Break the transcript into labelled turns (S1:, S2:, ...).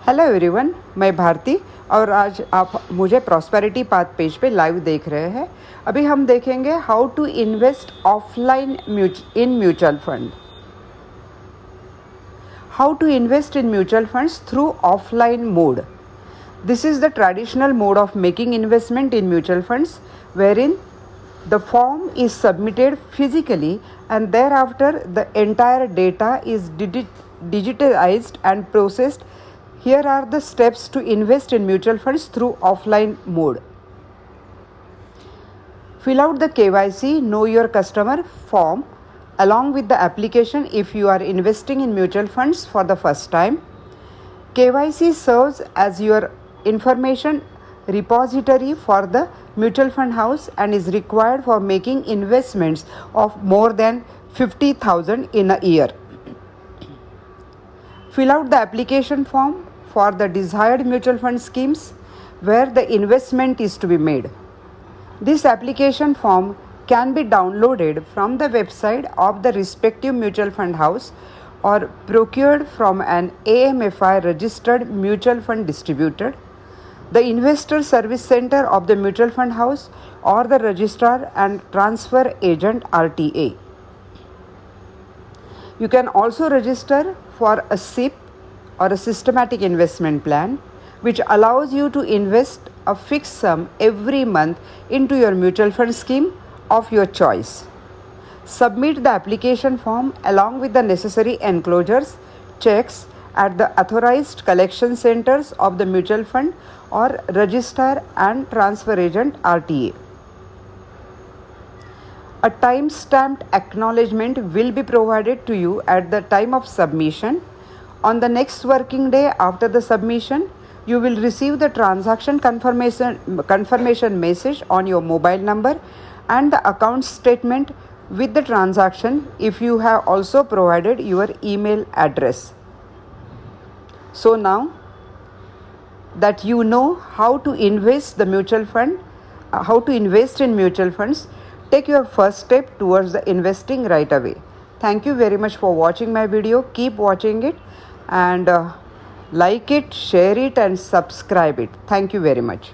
S1: Hello everyone, मैं भारती और आज आप मुझे प्रॉस्पेरिटी पाथ पेज पे लाइव देख रहे हैं। अभी हम देखेंगे how to invest offline in mutual fund. How to invest in mutual funds through offline mode. This is the traditional mode of making investment in mutual funds, wherein the form is submitted physically and thereafter the entire data is digitized and processed. Here are the steps to invest in mutual funds through offline mode. Fill out the KYC Know Your Customer form along with the application if you are investing in mutual funds for the first time. KYC serves as your information repository for the mutual fund house and is required for making investments of more than 50,000 in a year. Fill out the application form for the desired mutual fund schemes where the investment is to be made. This application form can be downloaded from the website of the respective mutual fund house or procured from an AMFI registered mutual fund distributor, the investor service center of the mutual fund house, or the registrar and transfer agent RTA. You can also register for a SIP or a systematic investment plan, which allows you to invest a fixed sum every month into your mutual fund scheme of your choice. Submit the application form along with the necessary enclosures, checks at the authorized collection centers of the mutual fund or registrar and transfer agent RTA. A time-stamped acknowledgement will be provided to you at the time of submission. On the next working day after the submission, you will receive the transaction confirmation message on your mobile number and the account statement with the transaction if you have also provided your email address. So now that you know how to invest in mutual funds, take your first step towards the investing right away. Thank you very much for watching my video. Keep watching it and like it, share it and subscribe it. Thank you very much.